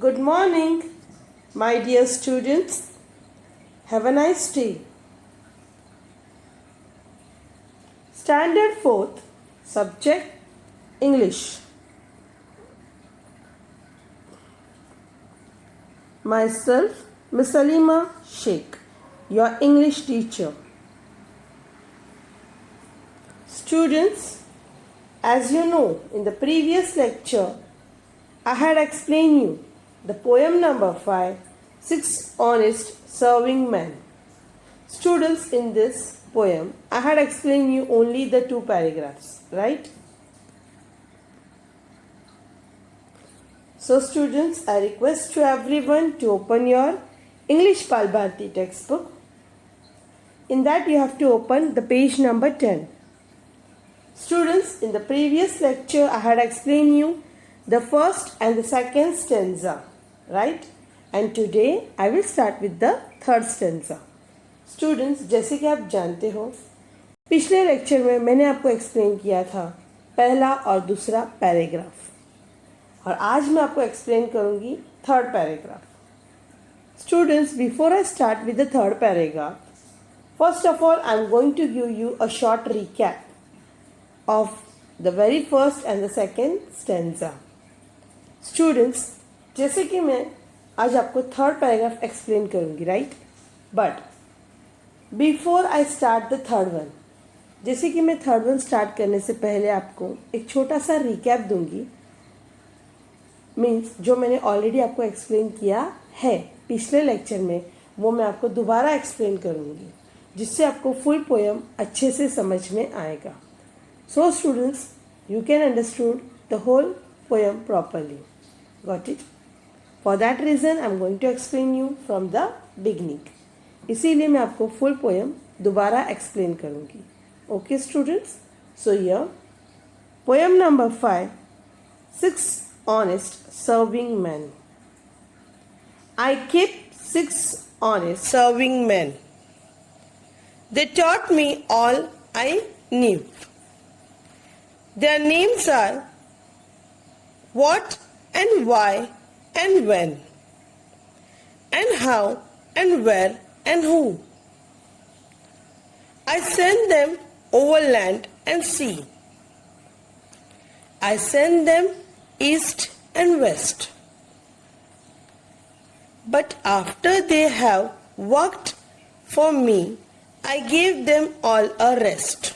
Good morning, my dear students. Have a nice day. Standard 4th, subject English. Myself, Miss Alima Sheikh, your English teacher. Students, as you know, in the previous lecture, I had explained you the poem number 5, 6 Honest Serving Men. Students, in this poem, I had explained you only the 2 paragraphs, right? So students, I request to everyone to open your English Bal Bharati textbook. In that you have to open the page number 10. Students, in the previous lecture I had explained you the first and the second stanza, right? And today I will start with the third stanza. Students, जैसे कि आप जानते हो, पिछले lecture में मैंने आपको explain किया था पहला और दूसरा पैराग्राफ, और आज मैं आपको एक्सप्लेन करूंगी third paragraph. Students, before I start with the third paragraph, first of all I am going to give you a short recap of the very first and the second stanza. Students, जैसे कि मैं आज आपको third paragraph explain करूंगी, right? But before I start the third one, जैसे कि मैं third one start करने से पहले आपको एक छोटा सा रिकैप दूंगी. मीन्स जो मैंने ऑलरेडी आपको एक्सप्लेन किया है पिछले लेक्चर में, वो मैं आपको दोबारा एक्सप्लेन करूंगी, जिससे आपको फुल पोएम अच्छे से समझ में आएगा. So students, you can understood the whole poem properly. Got it? For that reason I am going to explain you from the beginning. इसीलिए मैं आपको full poem दोबारा explain करूँगी. Okay students? So here, poem number 5, 6 honest serving men. I kept 6 honest serving men. They taught me all I knew. Their names are what and why and when, and how and where and who. I send them over land and sea. I send them east and west. But after they have worked for me, I gave them all a rest.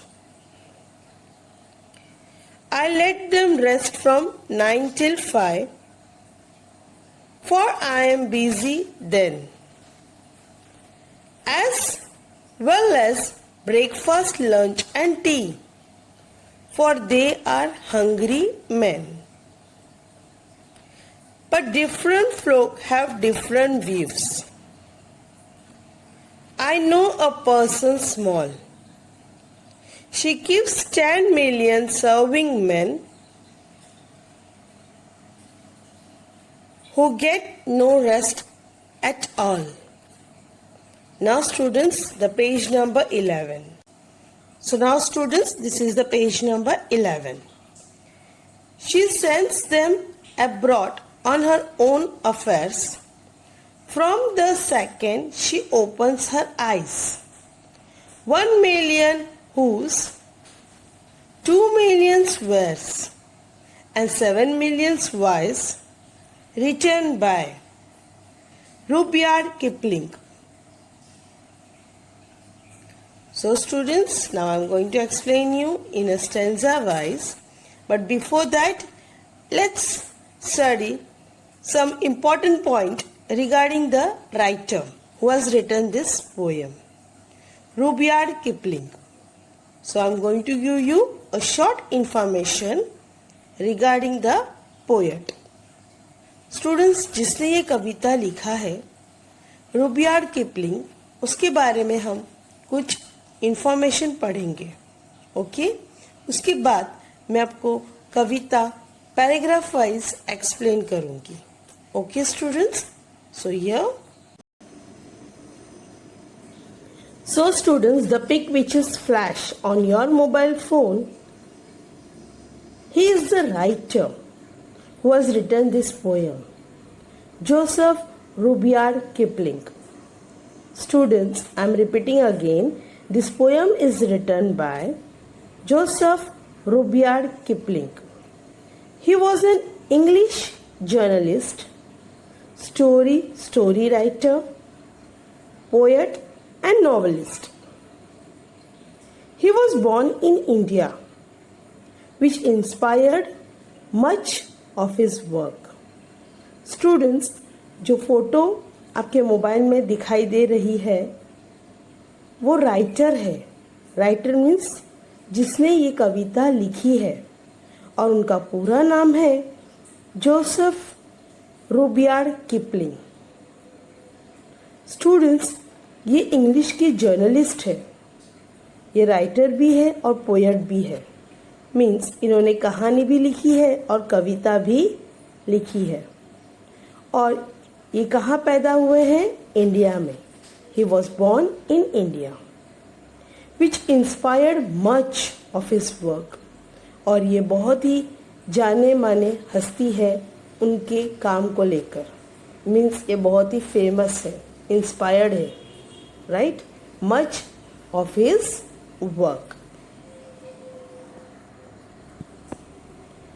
I let them rest from 9 till 5, for I am busy then, as well as breakfast, lunch and tea, for they are hungry men. But different folk have different views. I know a person small. She keeps 10 million serving men who get no rest at all. Now students, the page number 11. So now students, this is the page number 11. She sends them abroad on her own affairs. From the second she opens her eyes. 1 million whose 2 million wears and 7 million wise, written by Rudyard Kipling. So students, now I am going to explain you in a stanza wise, but before that let's study some important point regarding the writer who has written this poem, Rudyard Kipling. So I am going to give you a short information regarding the poet. Students, जिसने ये कविता लिखा है, Rudyard Kipling, उसके बारे में हम कुछ information पढ़ेंगे. ओके? उसके बाद मैं आपको कविता पैराग्राफ वाइज एक्सप्लेन करूंगी. Okay students? So here. So students, the pic which is flash on your mobile phone, he is the writer who has written this poem. Joseph Rudyard Kipling. Students, I am repeating again. This poem is written by Joseph Rudyard Kipling. He was an English journalist, story writer, poet and novelist. He was born in India, which inspired much of his work. Students, जो photo आपके mobile में दिखाई दे रही है वो writer है. Writer means जिसने ये कविता लिखी है और उनका पूरा नाम है जोसेफ रुडयार्ड किपलिंग. स्टूडेंट्स, ये इंग्लिश की जर्नलिस्ट है, ये राइटर भी है और पोएट भी है. मीन्स इन्होंने कहानी भी लिखी है और कविता भी लिखी है. और ये कहाँ पैदा हुए हैं? इंडिया में. He was born in India, which inspired much of his work. और ये बहुत ही जाने माने हस्ती है उनके काम को लेकर. मीन्स ये बहुत ही फेमस है, इंस्पायर्ड है, right, much of his work.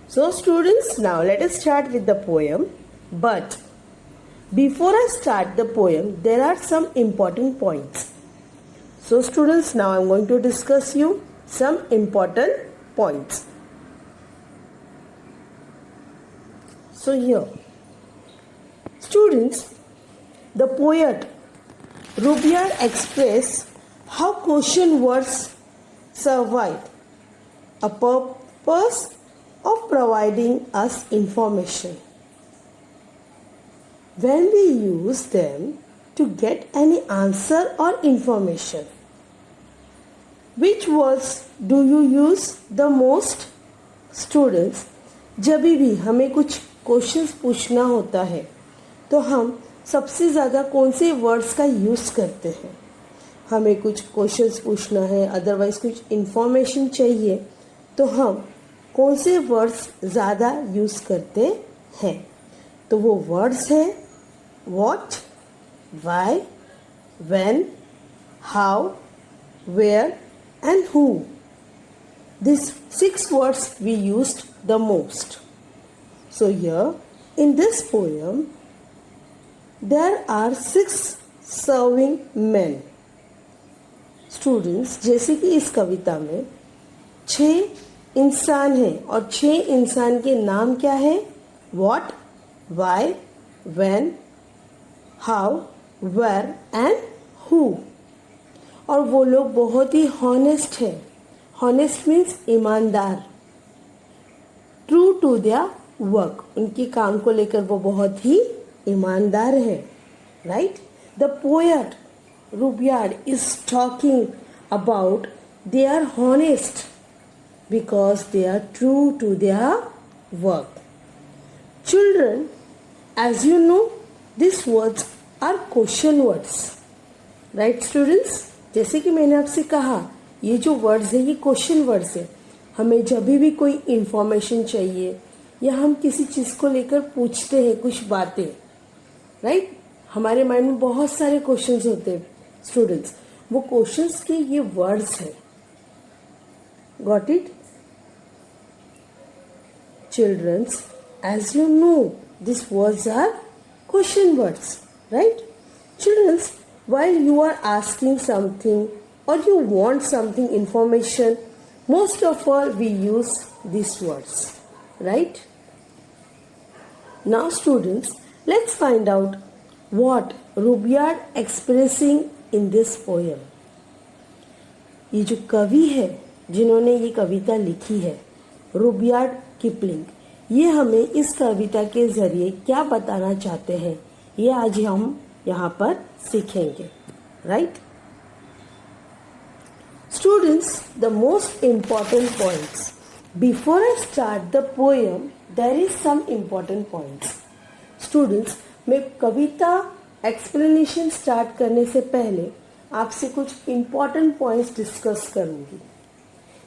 So students, now let us start with the poem. But before I start the poem, there are some important points. So students, now I am going to discuss you some important points. So here, students, the poet Rudyard expressed how question words survive a purpose of providing us information. When we use them to get any answer or information, which words do you use the most? Students, जब भी हमें कुछ questions पूछना होता है तो हम सबसे ज़्यादा कौन से वर्ड्स का यूज़ करते हैं? हमें कुछ क्वेश्चंस पूछना है, अदरवाइज कुछ इंफॉर्मेशन चाहिए, तो हम कौन से वर्ड्स ज़्यादा यूज़ करते हैं? तो वो वर्ड्स हैं what, why, when, how, where and who. These 6 words we used the most. So here in this poem there are 6 serving men. Students, जैसे कि इस कविता में 6 इंसान हैं और 6 इंसान के नाम क्या है? What, why, when, how, where and who. और वो लोग बहुत ही हॉनेस्ट है. हॉनेस्ट मीन्स ईमानदार. ट्रू टू देयर वर्क, उनके काम को लेकर वो बहुत ही ईमानदार है, right. The poet Rudyard is talking about they are honest because they are true to their work. Children, as you know, these words are question words, right students? जैसे कि मैंने आपसे कहा, ये जो वर्ड्स है ये क्वेश्चन वर्ड्स है. हमें जब भी कोई इंफॉर्मेशन चाहिए या हम किसी चीज़ को लेकर पूछते हैं कुछ बातें, राइट, हमारे माइंड में बहुत सारे क्वेश्चंस होते हैं स्टूडेंट्स. वो क्वेश्चंस के ये वर्ड्स हैं. Got it? Children, as you know, these words are question words, right? Children, while you are asking something or you want something information, most of all we use these words, right? Now students, let's find out what Rudyard expressing in this poem. ये जो कवि है जिन्होंने ये कविता लिखी है, Rudyard Kipling, ये हमें इस कविता के जरिए क्या बताना चाहते हैं ये आज हम यहाँ पर सीखेंगे, right. Students, the most important points. Before I start the poem there is some important points. Students, मैं कविता एक्सप्लेनेशन स्टार्ट करने से पहले आपसे कुछ इम्पॉर्टेंट पॉइंट्स डिस्कस करूंगी.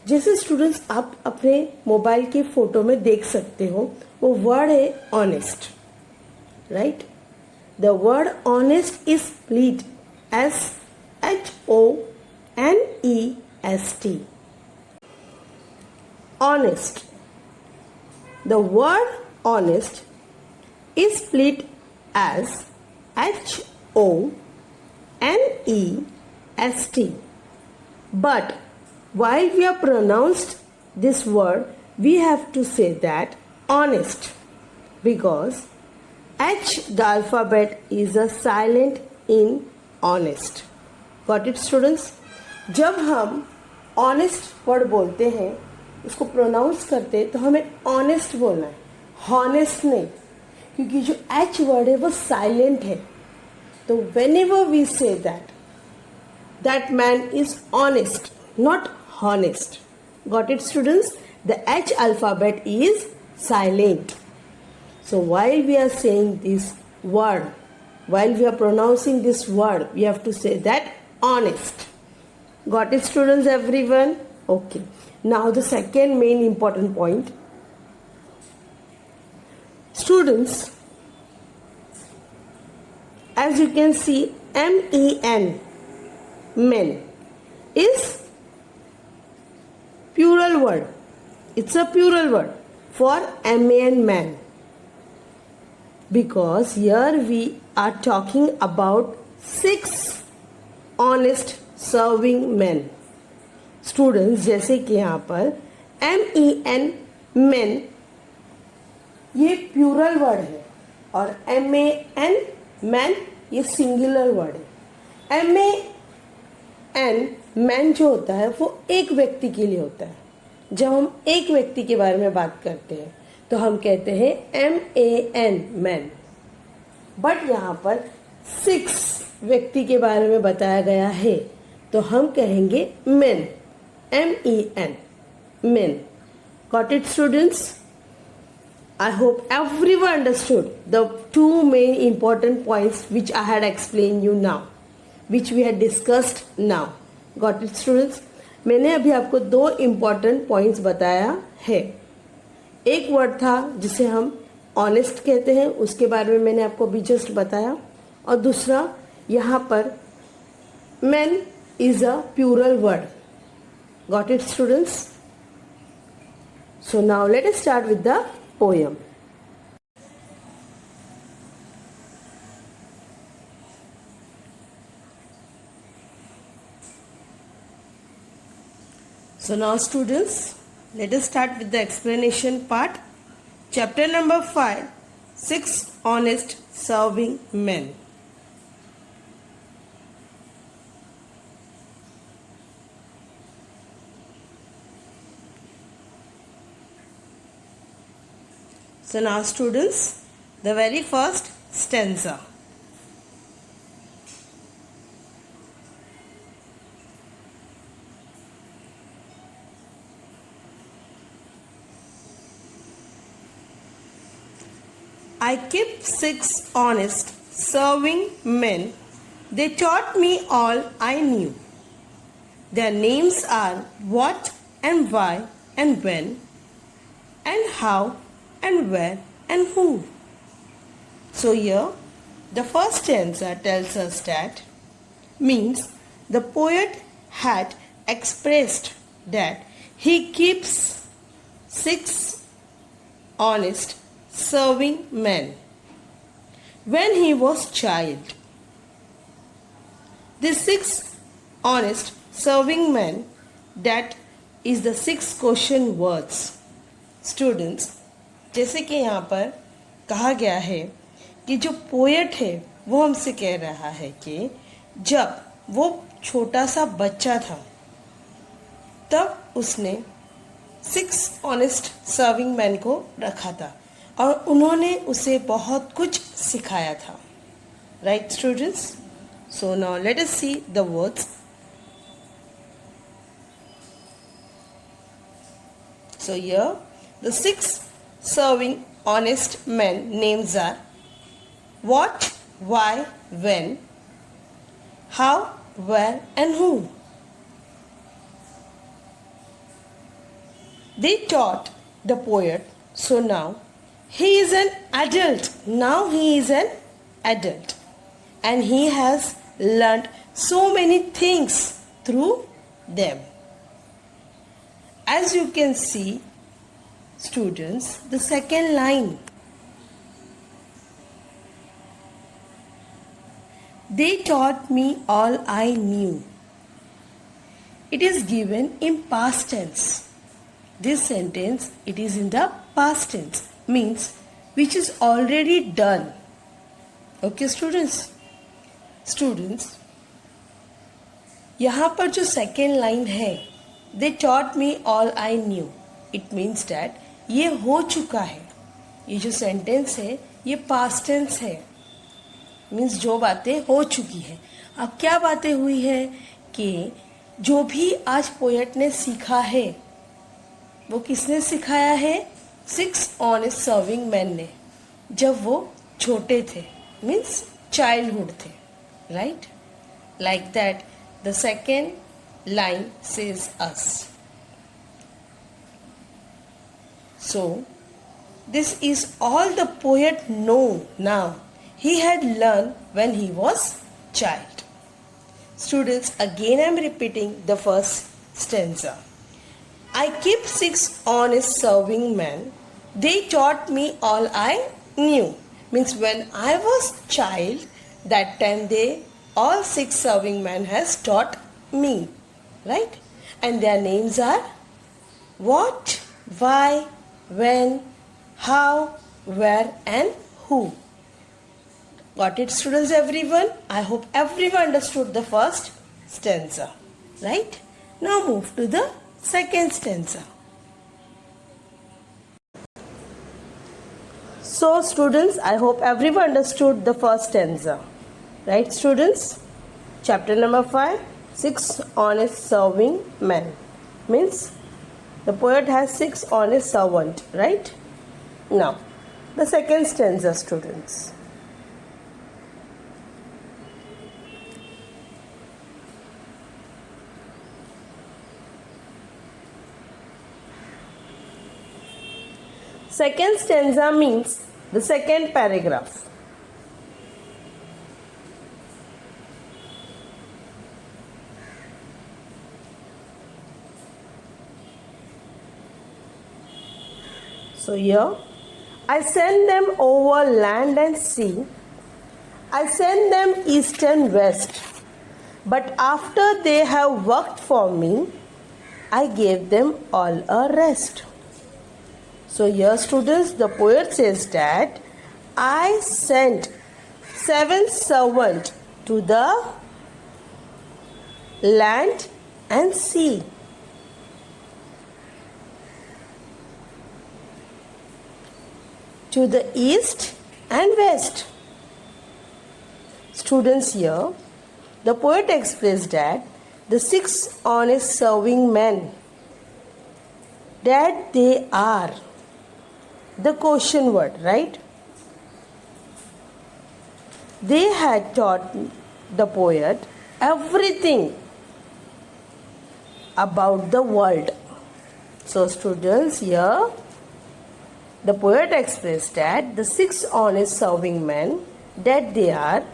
जैसे स्टूडेंट्स आप अपने मोबाइल के फोटो में देख सकते हो, वो वर्ड है honest, right. the word honest is spelled as Honest. Honest. The word honest is spelled as Honest. But while we are pronounced this word, we have to say that honest, because H the alphabet is a silent in honest. Got it students? जब हम honest word बोलते हैं, उसको pronounce करते हैं, तो हमें honest बोलना है, honest नहीं, क्योंकि जो H word है वो silent है. तो whenever we say that man is honest, not honest. Got it students? The H alphabet is silent. So while we are saying this word, while we are pronouncing this word, we have to say that honest. Got it students everyone? Okay. Now the second main important point. Students, as you can see, MEN, men, is plural word. It's a plural word for man, man. Because here we are talking about 6 honest serving men. Students, जैसे कि यहाँ पर MEN, men, ये plural word है और MAN, man, ये singular word है. MAN, man जो होता है वो एक व्यक्ति के लिए होता है. जब हम एक व्यक्ति के बारे में बात करते हैं तो हम कहते हैं MAN, मैन. बट यहाँ पर 6 व्यक्ति के बारे में बताया गया है तो हम कहेंगे men, MEN, men. Got it students? I hope everyone understood the 2 main important points which I had explained you now, which we had discussed now. Got it students? मैंने अभी आपको 2 important points बताया है. एक वर्ड था जिसे हम honest कहते हैं, उसके बारे में मैंने आपको अभी जस्ट बताया. और दूसरा यहाँ पर man is a plural word. Got it students? So now let us start with the poem. So now students, let us start with the explanation part. Chapter number 5, 6 honest serving men. So now students, the very first stanza. I kept 6 honest serving men. They taught me all I knew. Their names are what and why and when and how and where and who. So here the first stanza tells us that means the poet had expressed that he keeps 6 honest serving men when he was child. The 6 honest serving men, that is the 6 question words. Students, जैसे कि यहाँ पर कहा गया है कि जो poet है वो हमसे कह रहा है कि जब वो छोटा सा बच्चा था तब उसने 6 ऑनेस्ट सर्विंग मैन को रखा था और उन्होंने उसे बहुत कुछ सिखाया था. Right students? So now let us see the words. So here the 6 serving honest men names are what, why, when, how, where and who. They taught the poet. So now he is an adult. Now he is an adult, and he has learned so many things through them. As you can see, students, the second line, they taught me all I knew. It is given in past tense. This sentence, it is in the past tense, means which is already done. Okay students? Students, यहाँ पर जो second line है, they taught me all I knew. It means that ये हो चुका है. ये जो sentence है, ये past tense है. मीन्स जो बातें हो चुकी है. अब क्या बातें हुई है कि जो भी आज पोएट ने सीखा है, वो किसने सिखाया है? 6 ऑनेस्ट सर्विंग मैन ने, जब वो छोटे थे, मीन्स चाइल्डहुड थे, right? Like that the second line says us. So this is all the poet know now. He had learned when he was child. Students, again I am repeating the first stanza. I keep 6 honest serving men. They taught me all I knew. Means when I was child, that time they all 6 serving men has taught me. Right? And their names are what, why, when, how, where and who. Got it students everyone? I hope everyone understood the first stanza. Right? Now move to the second stanza. So students, I hope everyone understood the first stanza. Right students? Chapter number 5, 6 honest serving men. Means the poet has 6 honest servants. Right? Now, the second stanza students. Second stanza means the second paragraph. So here, I send them over land and sea. I send them east and west. But after they have worked for me, I gave them all a rest. So here students, the poet says that I sent 7 servants to the land and sea. To the east and west. Students, here the poet expressed that the 6 honest serving men, that they are the question word, right? They had taught the poet everything about the world. So students, here the poet expressed that the 6 honest serving men, that they are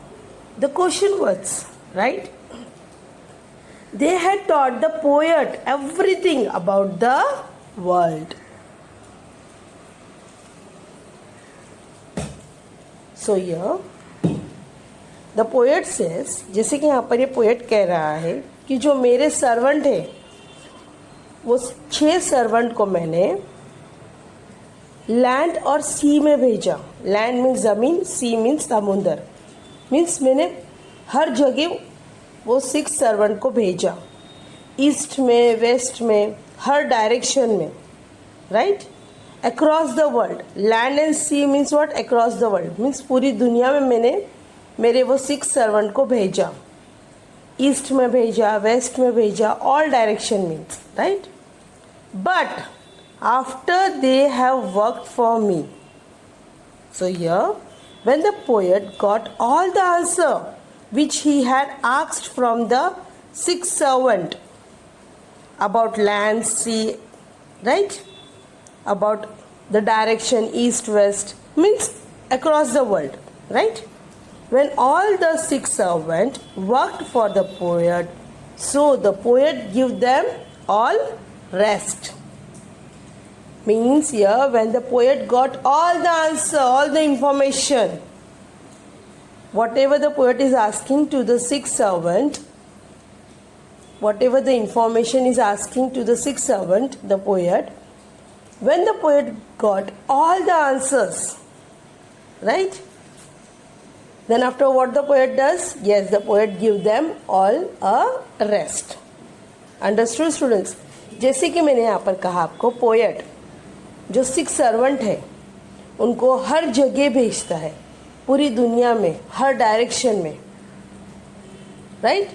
the question words, right? They had taught the poet everything about the world. So here the poet says, जैसे कि यहाँ पर ये poet कह रहा है कि जो मेरे सर्वेंट है, वो 6 सर्वेंट को मैंने लैंड और सी में भेजा. लैंड मीन्स ज़मीन, सी मीन्स समुंदर. मीन्स मैंने हर जगह वो 6 सर्वेंट को भेजा. ईस्ट में, वेस्ट में, हर डायरेक्शन में, right? Across the world. Land and sea means what? Across the world means पूरी दुनिया में मैंने मेरे वो 6 सर्वेंट को भेजा. ईस्ट में भेजा, वेस्ट में भेजा, all direction means, right? But after they have worked for me. So here when the poet got all the answer which he had asked from the 6 servant about land, sea, right? About the direction east, west, means across the world, right? when all the 6 servants worked for the poet, so the poet give them all rest. Means here when the poet got all the answer, all the information, whatever the poet is asking to the 6 servant, whatever the information is asking to the 6 servant, the poet, when the poet got all the answers, right? Then after what the poet does? Yes, the poet give them all a rest. Understood students? जैसे कि मैंने यहाँ पर कहा आपको, poet जो 6 servant है उनको हर जगह भेजता है, पूरी दुनिया में, हर डायरेक्शन में, राइट?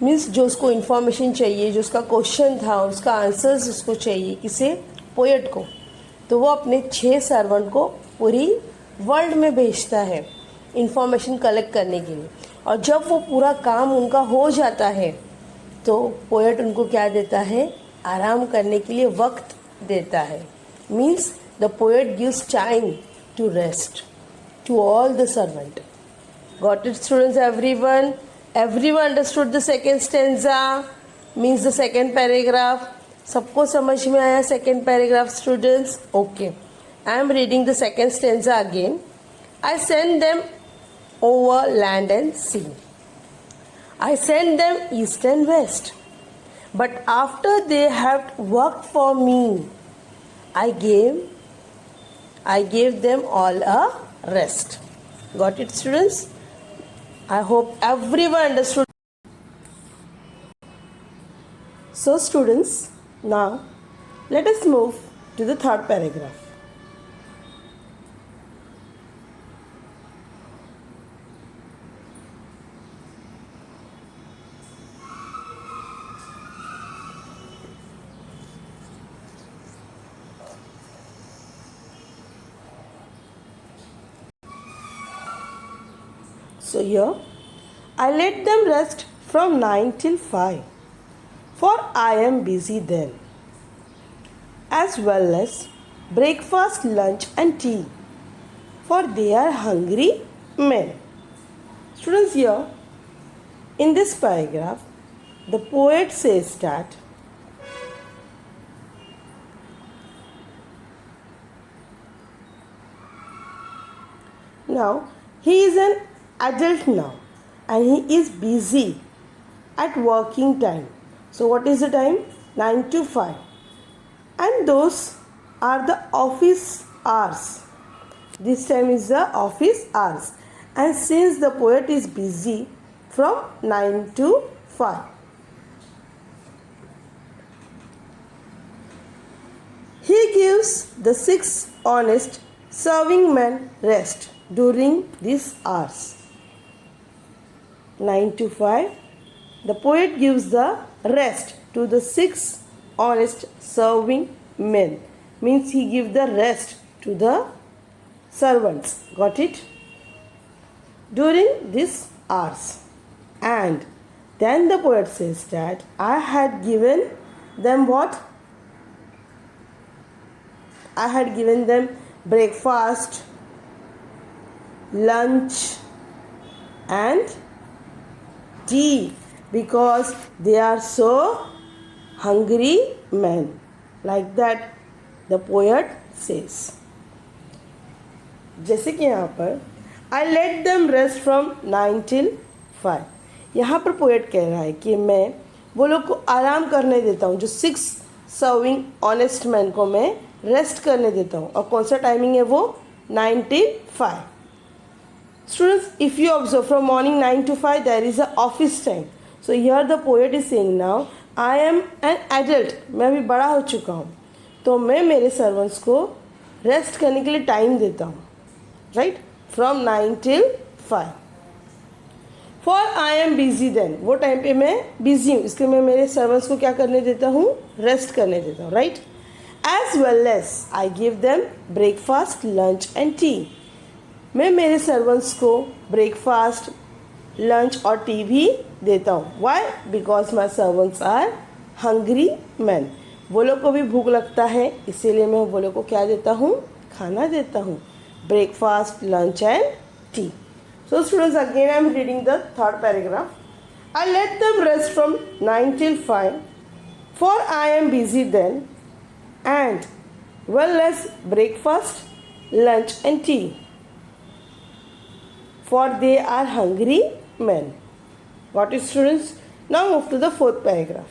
मीन्स जो उसको इन्फॉर्मेशन चाहिए, जो उसका क्वेश्चन था, उसका आंसर्स उसको चाहिए, किसे? पोएट को, तो वो अपने 6 सर्वेंट को पूरी वर्ल्ड में भेजता है इंफॉर्मेशन कलेक्ट करने के लिए. और जब वो पूरा काम उनका हो जाता है तो पोएट उनको क्या देता है? आराम करने के लिए वक्त देता है. Means the poet gives time to rest to all the servant. Got it students? everyone understood the second stanza, means the second paragraph. सबको समझ में आया second paragraph students? Okay, I am reading the second stanza again. I send them over land and sea. I send them east and west. But after they have worked for me, I gave them all a rest. Got it students? I hope everyone understood. So students, now let us move to the third paragraph. So here, I let them rest from 9 till 5, for I am busy then, as well as breakfast, lunch and tea, for they are hungry men. Students, here, in this paragraph, the poet says that now he is an adult now and he is busy at working time. So what is the time? 9 to 5, and those are the office hours. This time is the office hours, and since the poet is busy from 9 to 5, he gives the 6 honest serving men rest during these hours. 9 to 5, the poet gives the rest to the 6 honest serving men. Means he gives the rest to the servants. Got it? During these hours. And then the poet says that I had given them what? I had given them breakfast, lunch and tea, because they are so hungry men. Like that the poet says. जैसे कि यहाँ पर I let them rest from 9 till 5. यहाँ पर poet कह रहा है कि मैं वो लोग को आराम करने देता हूँ, जो 6 सर्विंग ऑनेस्ट मैन को मैं रेस्ट करने देता हूँ. और कौन सा टाइमिंग है वो? 9 till 5. Students, if you observe from morning 9 to 5, there is a office time. So here the poet is saying now, I am an adult. मैं अभी बड़ा हो चुका हूँ, तो मैं मेरे सर्वेंट्स को रेस्ट करने के लिए टाइम देता हूँ, right? From 9 till 5. For I am busy then, वो टाइम पे मैं बिजी हूँ, इसलिए मैं मेरे सर्वेंट्स को क्या करने देता हूँ? रेस्ट करने देता हूँ, right? As well as I give them breakfast, lunch and tea. मैं मेरे सर्वेंट्स को ब्रेकफास्ट, लंच और टी भी देता हूँ. Why? Because my servants are hungry man. वो लोग को भी भूख लगता है, इसीलिए मैं वो लोग को क्या देता हूँ? खाना देता हूँ. Breakfast, lunch and T. So students, again I am reading the third paragraph. I let them rest from 9 till 5, for I am busy then, and well as breakfast, lunch and tea, for they are hungry men. Got it, students? Now move to the fourth paragraph.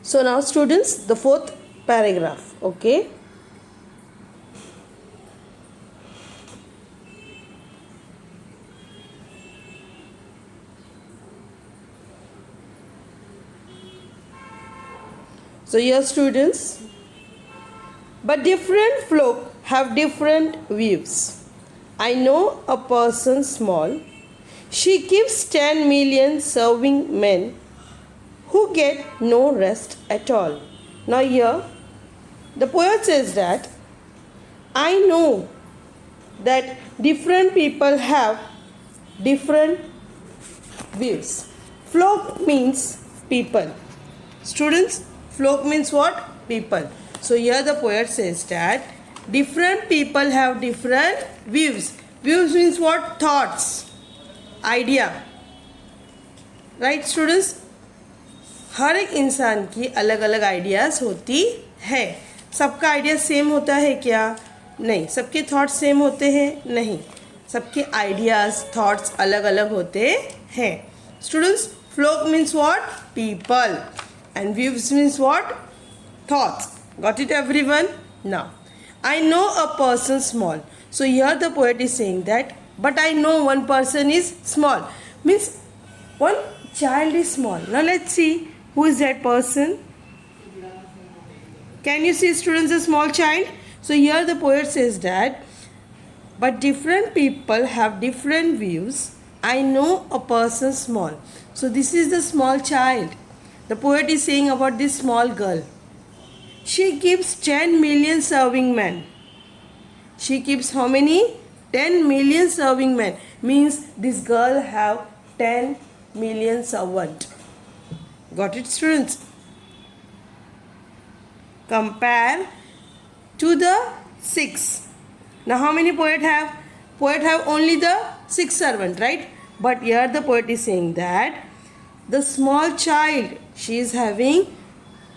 So now students, the fourth paragraph, okay? So here students, but different folk have different views. I know a person small, she keeps 10 million serving men who get no rest at all. Now here, the poet says that I know that different people have different views. Flock means people. Students, flock means what? People. So here the poet says that different people have different views. Views means what? Thoughts, idea. Right students? हर एक इंसान की अलग अलग ideas होती है. सबका idea same होता है क्या? नहीं. सबके थॉट्स सेम होते हैं? नहीं. सबके आइडियाज़ थॉट्स अलग अलग होते हैं. Students, folk means what? People. And views means what? Thoughts. Got it everyone? Now I know a person small. So here the poet is saying that, but I know one person is small. Means one child is small. Now let's see who is that person. Can you see students a small child? So here the poet says that, but different people have different views. I know a person small. So this is the small child. The poet is saying about this small girl. She keeps 10 million serving men. She keeps how many? 10 million serving men. Means this girl have 10 million servant. Got it, students? Compare to the 6. Now how many poet have? Poet have only the 6 servant, right? But here the poet is saying that the small child, she is having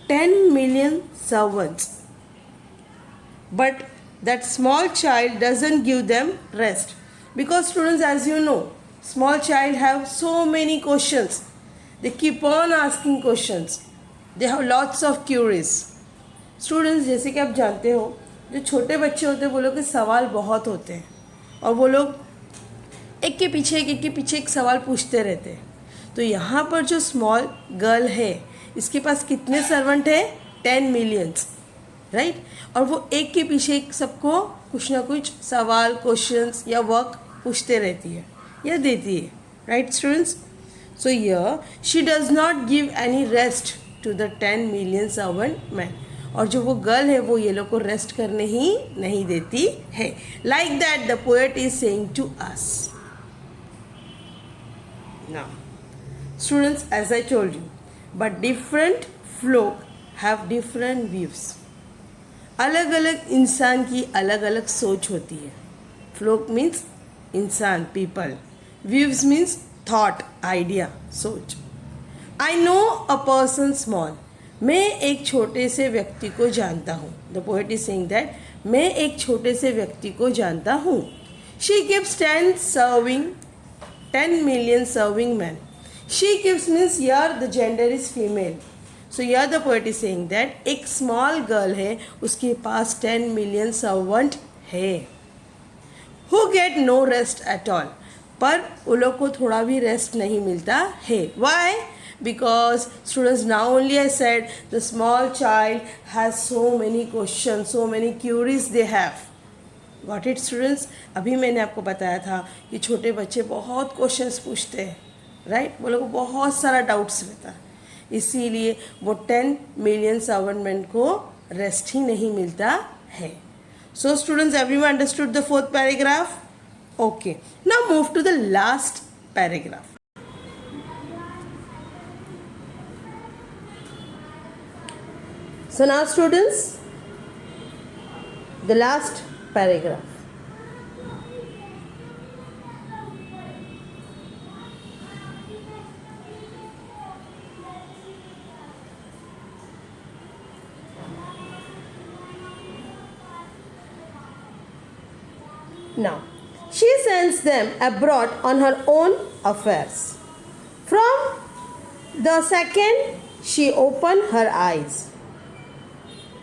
10 million servants. But that small child doesn't give them rest. Because students, as you know, small child have so many questions. They keep on asking questions. They have lots of queries. Students, जैसे कि आप जानते हो, जो छोटे बच्चे होते हैं वो लोग के सवाल बहुत होते हैं और वो लोग एक के पीछे एक सवाल पूछते रहते हैं. तो यहाँ पर जो स्मॉल गर्ल है, इसके पास कितने सर्वेंट है? 10 मिलियंस, राइट? और वो एक के पीछे एक सबको कुछ ना कुछ सवाल, क्वेश्चंस या वर्क पूछते रहती है या देती है, right students? So here she does not give any rest to the 10 million servant man. और जो वो गर्ल है वो ये लोग को रेस्ट करने ही नहीं देती है. Like that the poet is saying to us. Now students, as I told you, but different folk have different views. अलग अलग इंसान की अलग अलग सोच होती है. फ्लोक मीन्स इंसान, people. Views means thought, idea, सोच. I know a person small. मैं एक छोटे से व्यक्ति को जानता हूँ. The poet is saying that मैं एक छोटे से व्यक्ति को जानता हूँ. She keeps 10 million serving men. She keeps means here the gender is female. So here the poet is saying that एक small girl है, उसके पास 10 million servant है, who get no rest at all. पर उन लोग को थोड़ा भी रेस्ट नहीं मिलता है. Why? Because students, now only I said the small child has so many questions, so many queries they have. Got it students? अभी मैंने आपको बताया था कि छोटे बच्चे बहुत क्वेश्चंस पूछते हैं, राइट? वो लोग को बहुत सारा डाउट्स रहता है, इसीलिए वो 10 मिलियन सर्वेंट मैन को रेस्ट ही नहीं मिलता है. So students, everyone understood the fourth paragraph? Okay, now move to the last paragraph. So now students, the last paragraph. Now, she sends them abroad on her own affairs. From the second she opened her eyes.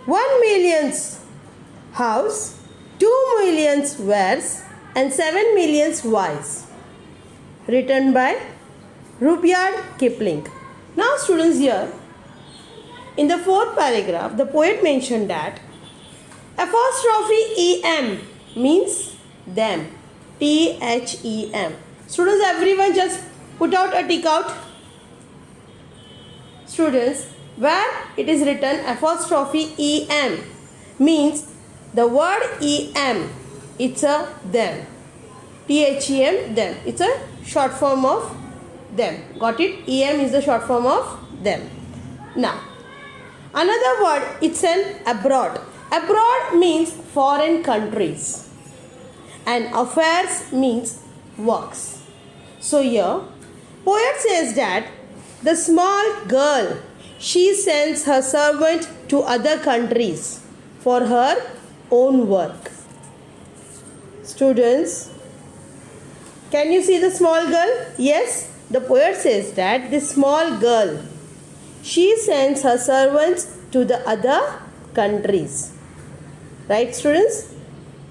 1 million's house, 2 million's wares, and 7 million's wise. Written by Rudyard Kipling. Now students, here in the fourth paragraph, the poet mentioned that apostrophe em means them. T-H-E-M. Students, everyone just put out a tick out. Students, where it is written apostrophe em means the word em, it's a them. T-H-E-M, them. It's a short form of them. Got it? em is the short form of them. Now, another word, it's an abroad. Abroad means foreign countries. And affairs means works. So here, poet says that the small girl, she sends her servant to other countries for her own work. Students, can you see the small girl? Yes, the poet says that the small girl, she sends her servants to the other countries. Right, students?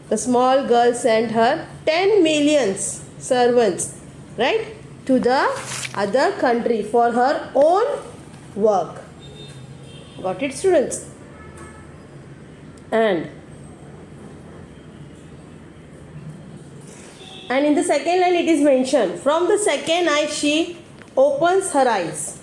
The small girl sent her 10 million servants, right, to the other country for her own work. Got it, students? And in the second line it is mentioned, from the second eye she opens her eyes.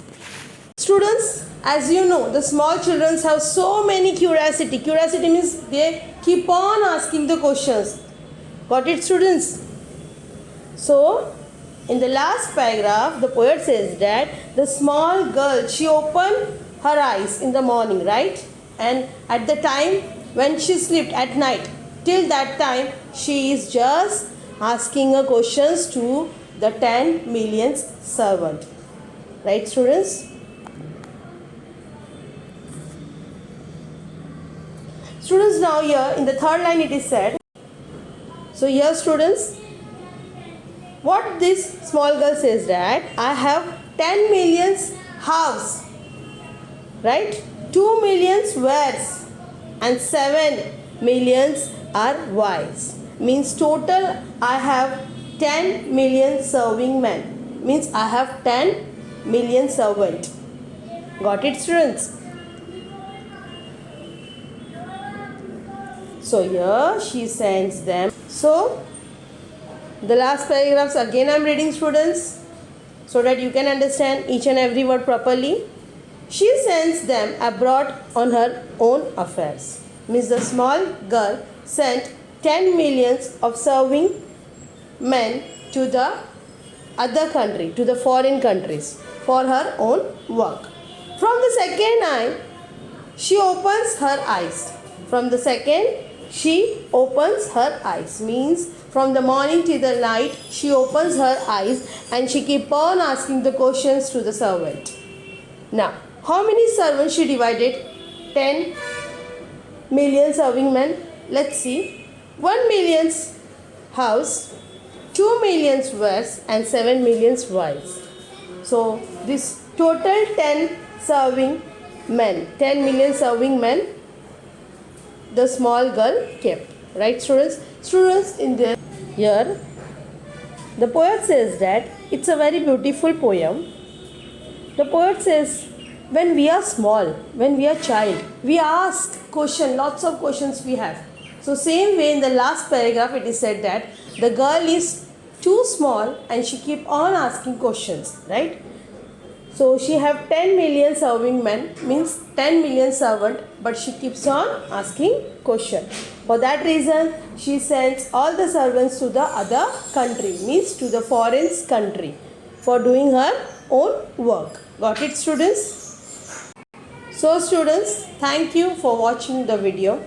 Students, as you know, the small children have so many curiosity. Curiosity means they keep on asking the questions. Got it, students? So, in the last paragraph, the poet says that the small girl, she opened her eyes in the morning, right? And at the time when she slept at night, till that time, she is just asking her questions to the 10 millionth servant. Right, students? Students, now here in the third line it is said, so here students, what this small girl says that I have 10 millions house, right, 2 millions wares, and 7 millions are wise. Means total I have 10 million serving men. Means I have 10 million servant. Got it, students? So here she sends them. So the last paragraphs again I am reading, students, so that you can understand each and every word properly. She sends them abroad on her own affairs. Means the small girl sent 10 millions of serving men to the other country, to the foreign countries for her own work. From the second eye, she opens her eyes. From the second, she opens her eyes. Means from the morning till the night, she opens her eyes and she keep on asking the questions to the servant. Now, how many servants she divided? 10 million serving men. Let's see. 1 million's house, 2 million's wares, and 7 million's wives. So this total 10 serving men, 10 million serving men, the small girl kept. Right, students? Students, in the here, the poet says that it's a very beautiful poem. The poet says, when we are small, when we are child, we ask question, lots of questions we have. So same way in the last paragraph it is said that the girl is too small and she keep on asking questions, right? So she have 10 million serving men, means 10 million servant, but she keeps on asking question. For that reason, she sends all the servants to the other country, means to the foreign country, for doing her own work. Got it, students? So students, thank you for watching the video.